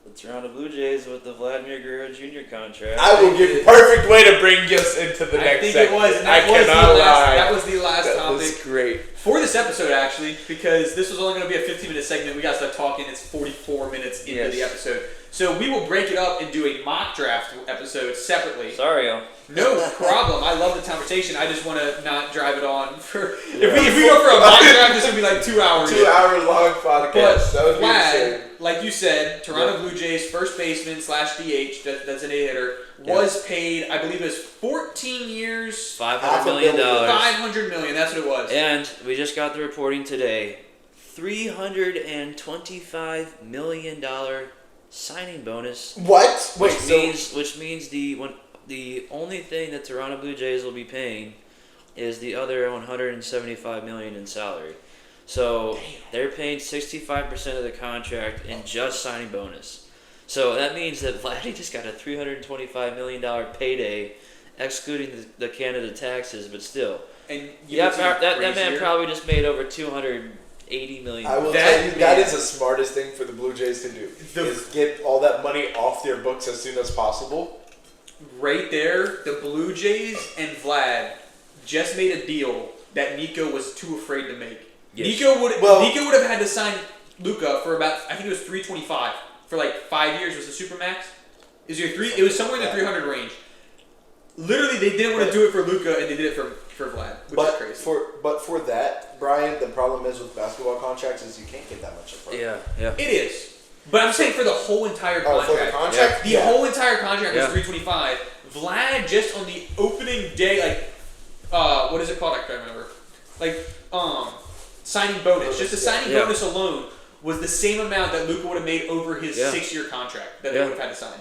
the Toronto Blue Jays with the Vladimir Guerrero Jr. contract. I will give perfect way to bring us into the next think segment. it was. And I that was cannot the last, lie. That was the last That topic. was great. For this episode, actually, because this was only going to be a 15-minute segment, we got to start talking. It's 44 minutes into the episode. So we will break it up and do a mock draft episode separately. Sorry, y'all. No problem. I love the conversation. I just want to not drive it on for. If we go for a mock draft, this would be like 2 hours. 2 hour long podcast. But That would be Vlad, insane. like you said, Toronto Blue Jays first baseman / DH, that's an A-hitter, was paid, I believe it was 14 years, $500 million. $500 million. That's what it was. And we just got the reporting today. $325 million signing bonus. What? Wait, Which means the only thing that Toronto Blue Jays will be paying is the other $175 million in salary. So they're paying 65% of the contract in just signing bonus. So that means that Vladdy just got a $325 million payday, excluding the Canada taxes, but still. And that man probably just made over $280 million. I will tell you, that is the smartest thing for the Blue Jays to do. Is get all that money off their books as soon as possible. Right there, the Blue Jays and Vlad just made a deal that Nico was too afraid to make. Yes. Nico would have had to sign Luka for about, I think it was $325 for like 5 years. Was the supermax? It was somewhere in the 300 range. Literally, they didn't want to do it for Luka, and they did it for Vlad, which is crazy. For that, Brian, the problem is with basketball contracts is you can't get that much upfront. Yeah. It is. But I'm saying for the whole entire contract. For the contract? The whole entire contract was $325. Vlad just on the opening day, what is it called? I can't remember. Signing bonus. Just the signing bonus alone was the same amount that Luka would have made over his 6-year contract that they would have had to sign.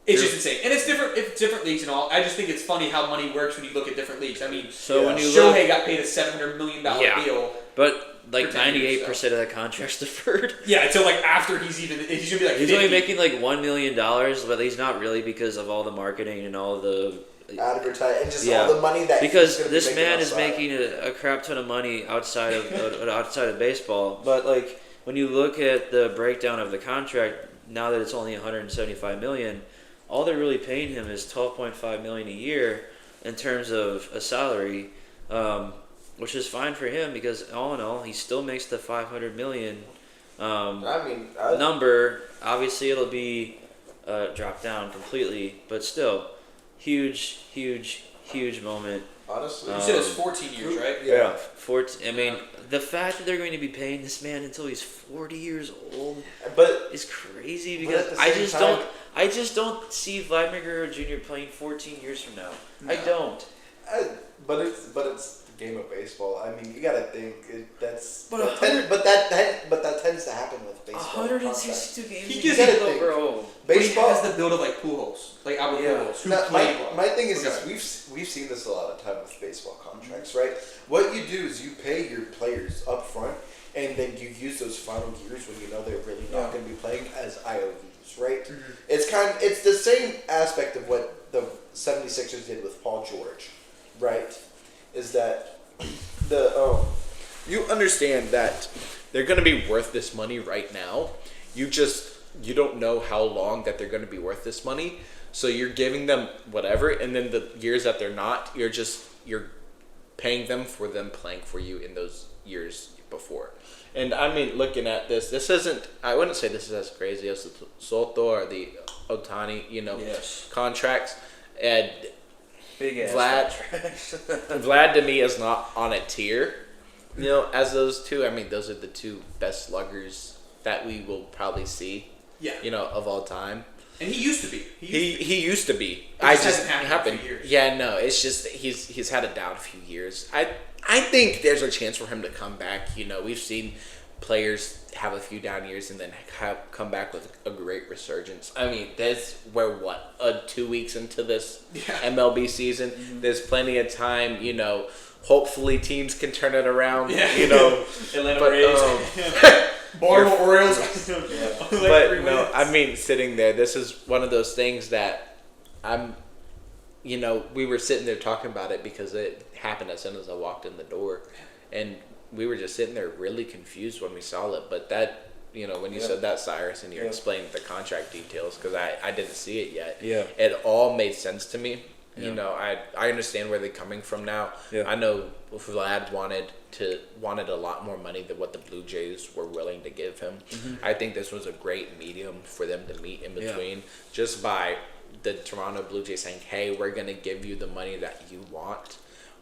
It's just insane. And it's different leagues and all. I just think it's funny how money works when you look at different leagues. I mean, when you Shohei got paid a $700 million deal. But 98% of that contract's deferred. Yeah, until after he's going to be He's 50. only making $1 million, but he's not really because of all the marketing and all the advertising and just all the money that because this man is making a crap ton of money outside of baseball. But when you look at the breakdown of the contract, now that it's only $175 million, all they're really paying him is $12.5 million a year in terms of a salary. Which is fine for him because all in all, he still makes the $500 million number. Obviously, it'll be dropped down completely, but still, huge moment. Honestly, you said it's 14 years, right? Yeah, 14. I mean, the fact that they're going to be paying this man until he's 40 years old, is crazy because I just don't see Vladimir Guerrero Jr. playing 14 years from now. No. I don't. But it's the game of baseball. I mean, you gotta think that tends to happen with baseball. 162 games. He gets it, bro. Baseball has the build of Pujols, Albert Pujols. My thing is we've seen this a lot of time with baseball contracts, right? What you do is you pay your players up front, and then you use those final years when you know they're really not going to be playing as IOVs, right? Mm-hmm. It's the same aspect of what the 76ers did with Paul George, right? Is that you understand that they're going to be worth this money right now. You don't know how long that they're going to be worth this money. So you're giving them whatever, and then the years that they're not, you're paying them for them playing for you in those years before. And I mean, looking at this isn't, I wouldn't say this is as crazy as the Soto or the Ohtani, contracts. And big ass Vlad to me is not on a tier, as those two. I mean, those are the two best sluggers that we will probably see, of all time. And he used to be. He used to be. It just hasn't happened for years. Yeah, no, it's just he's had it down a few years. I think there's a chance for him to come back. We've seen players have a few down years and then come back with a great resurgence. I mean, we're 2 weeks into this MLB season. Mm-hmm. There's plenty of time. Hopefully teams can turn it around. Yeah. Atlanta Braves. Baltimore Orioles. But no, I mean, sitting there, this is one of those things that we were sitting there talking about it because it happened as soon as I walked in the door, and we were just sitting there really confused when we saw it. But that, when you said that, Cyrus, and you explained the contract details, because I didn't see it yet. Yeah. It all made sense to me. Yeah. I understand where they're coming from now. Yeah. I know Vlad wanted a lot more money than what the Blue Jays were willing to give him. Mm-hmm. I think this was a great medium for them to meet in between, just by the Toronto Blue Jays saying, "Hey, we're gonna give you the money that you want.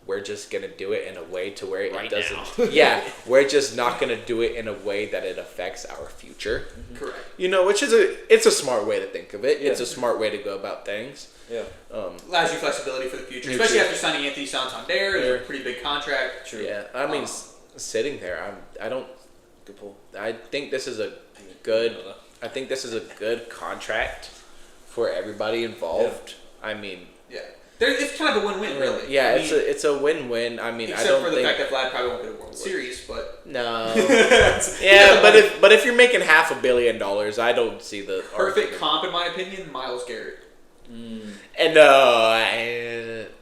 We're just gonna do it in a way to where it doesn't." Yeah, we're just not gonna do it in a way that it affects our future. Mm-hmm. Correct. Which is it's a smart way to think of it. Yeah. It's a smart way to go about things. Yeah. Allows you flexibility for the future, especially after signing Anthony Santander. It's a pretty big contract. True. Yeah, I mean, sitting there, I don't. Good pull. I think this is a good. I think this is a good contract for everybody involved. I mean, yeah, it's kind of a win-win, really. Yeah, it's a win-win. I mean, except I don't for the think fact that Vlad probably won't get a World Series, but no. Yeah, but if you're making $500 million, I don't see the perfect comp, in my opinion, Myles Garrett. And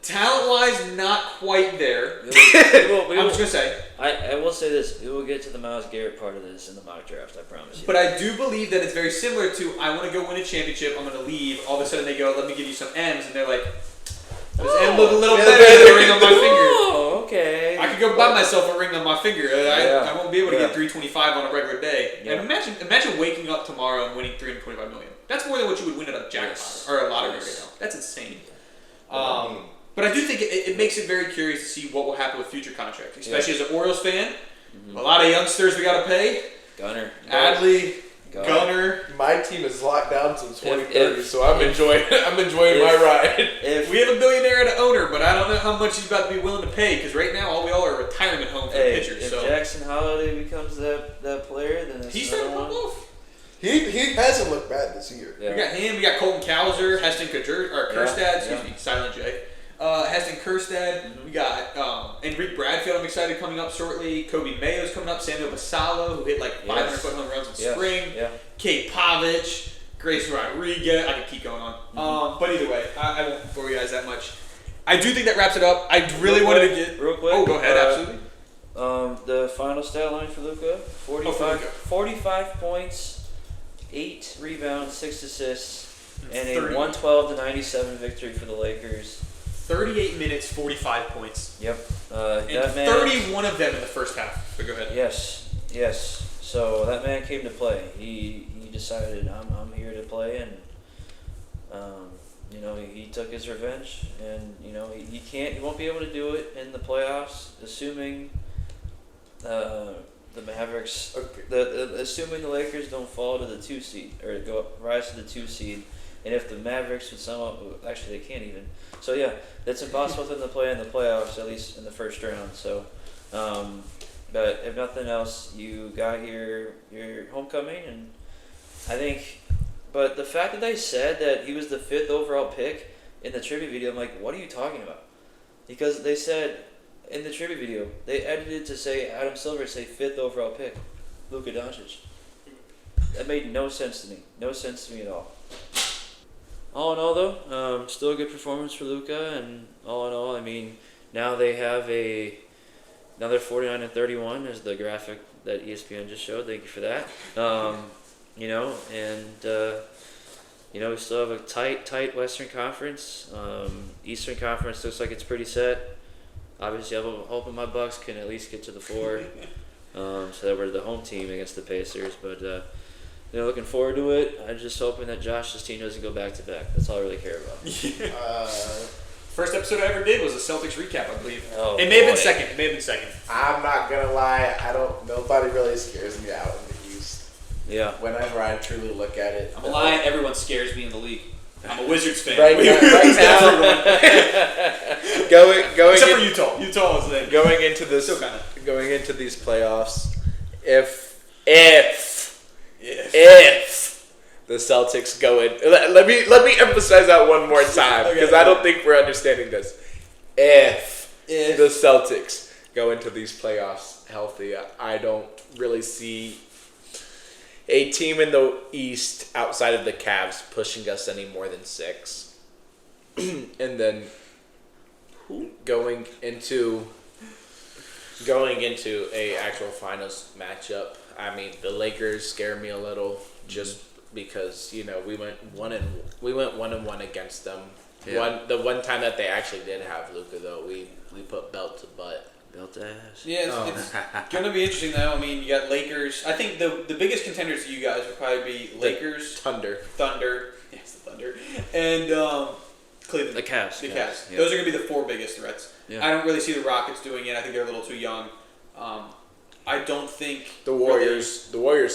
talent-wise, not quite there. I'm just gonna say. I will say this: we will get to the Myles Garrett part of this in the mock draft. I promise you. But I do believe that it's very similar to I want to go win a championship. I'm gonna leave. All of a sudden they go, "Let me give you some M's," and they're like, "This M look a little better than a ring on my finger." Oh, okay. I could go buy myself a ring on my finger. I won't be able to get 325 on a regular day. Yeah. And imagine waking up tomorrow and winning 325 million. That's more than what you would win at a jackpot or a lottery right now. That's insane. But I do think it makes it very curious to see what will happen with future contracts, especially as an Orioles fan. A lot of youngsters we got to pay. Gunner. Adley, Gunner. My team is locked down to 2030, so I'm enjoying my ride. We have a billionaire and an owner, but I don't know how much he's about to be willing to pay, because right now all we all are a retirement home for pitchers. If So Jackson Holiday becomes that player, then that's he's starting to another pop one. off. He hasn't looked bad this year. Yeah. We got him. We got Colton Cowser, Heston Kjerstad, excuse me, silent J. Heston Kjerstad. We got Enrique Bradfield. I'm excited coming up shortly. Kobe Mayo's coming up. Samuel Basallo, who hit like 500-foot home runs in spring. Yeah. Kate Pavich, Grace Rodriguez. I could keep going on. But either way, I won't bore you guys that much. I do think that wraps it up. I really wanted to get real quick. Oh, go ahead. Absolutely. The final stat line for Luka: 45 points, 8 rebounds, 6 assists, and a 112-97 victory for the Lakers. 38 minutes, 45 points. Yep. And that man, 31 of them in the first half. So go ahead. Yes. So that man came to play. He decided I'm here to play, and he took his revenge, and he won't be able to do it in the playoffs, assuming the Mavericks, assuming the Lakers don't fall to the 2 seed or rise to the 2 seed, and if the Mavericks would somehow, actually they can't even. So yeah, it's impossible for them to play in the playoffs, at least in the first round. So, but if nothing else, you got your homecoming, and I think. But the fact that they said that he was the 5th overall pick in the tribute video, I'm like, what are you talking about? Because they said in the tribute video, they edited to say Adam Silver say 5th overall pick, Luka Doncic. That made no sense to me. No sense to me at all. All in all, though, still a good performance for Luka, and all in all, I mean, now they have another 49-31 as the graphic that ESPN just showed. Thank you for that. We still have a tight Western Conference. Eastern Conference looks like it's pretty set. Obviously, I'm hoping my Bucks can at least get to the 4, so that we're the home team against the Pacers. But looking forward to it. I'm just hoping that Josh's team doesn't go back to back. That's all I really care about. First episode I ever did was a Celtics recap, I believe. Oh, it may have been second. I'm not gonna lie. Nobody really scares me out in the East. Yeah. Whenever I truly look at it, I'm lying. Everyone scares me in the league. I'm a Wizards fan. Right now, Except for Utah. Utah is there. Going into this, Still kinda. Going into these playoffs, if the Celtics go in, let me emphasize that one more time, because I don't think we're understanding this. If the Celtics go into these playoffs healthy, I don't really see a team in the East outside of the Cavs pushing us any more than 6. And then going into a actual finals matchup, I mean, the Lakers scare me a little just because we went 1-1 against them. Yeah. The one time that they actually did have Luka, though, we put belt to butt. Belt to ass. Yeah, it's going to be interesting, though. I mean, you got Lakers. I think the biggest contenders to you guys would probably be Lakers, Thunder. Yes, the Thunder, and Cleveland. The Cavs. The Cavs. Yeah. Those are going to be the 4 biggest threats. Yeah. I don't really see the Rockets doing it. I think they're a little too young. I don't think The Warriors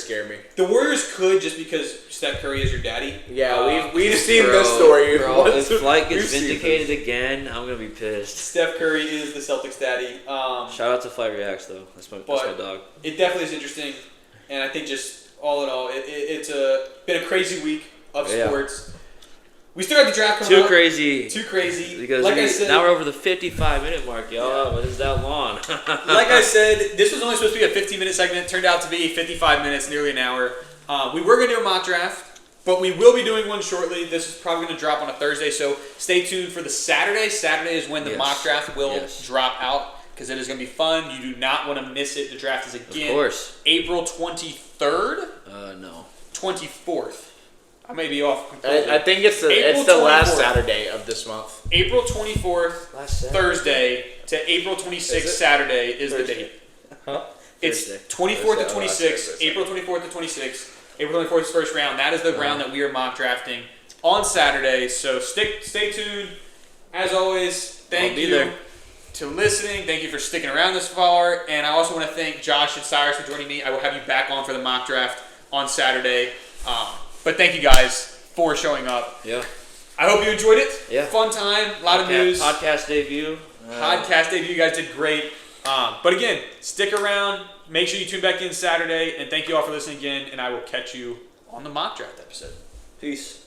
scare me. The Warriors could, just because Steph Curry is your daddy. Yeah, we've seen this story. Bro, if Flight We've gets seen vindicated this. again, I'm gonna be pissed. Steph Curry is the Celtics daddy. Shout out to Flight Reacts though. That's my dog. It definitely is interesting, and I think just all in all, it's been a crazy week of sports. We still have the draft coming up. Too crazy. Because, Because like I said, now we're over the 55-minute mark, y'all. What is that long? Like I said, this was only supposed to be a 15-minute segment. It turned out to be 55 minutes, nearly an hour. We were going to do a mock draft, but we will be doing one shortly. This is probably going to drop on a Thursday, so stay tuned for the Saturday. Saturday is when the mock draft will drop out, because it is going to be fun. You do not want to miss it. The draft is again Of course. April 23rd? No. 24th. I may be off completely. I think it's the last Saturday of this month. April 24th, Last Saturday. Thursday, to April 26th, Saturday is the date. Huh? It's Thursday. 24th to Thursday. 26th, April 24th to 26th. April 24th is first round. That is the round that we are mock drafting on Saturday. So stay tuned. As always, thank you to listening. Thank you for sticking around this far. And I also want to thank Josh and Cyrus for joining me. I will have you back on for the mock draft on Saturday. But thank you guys for showing up. Yeah. I hope you enjoyed it. Yeah. Fun time. A lot of news. Podcast debut. Podcast debut. You guys did great. But again, stick around. Make sure you tune back in Saturday. And thank you all for listening again. And I will catch you on the mock draft episode. Peace.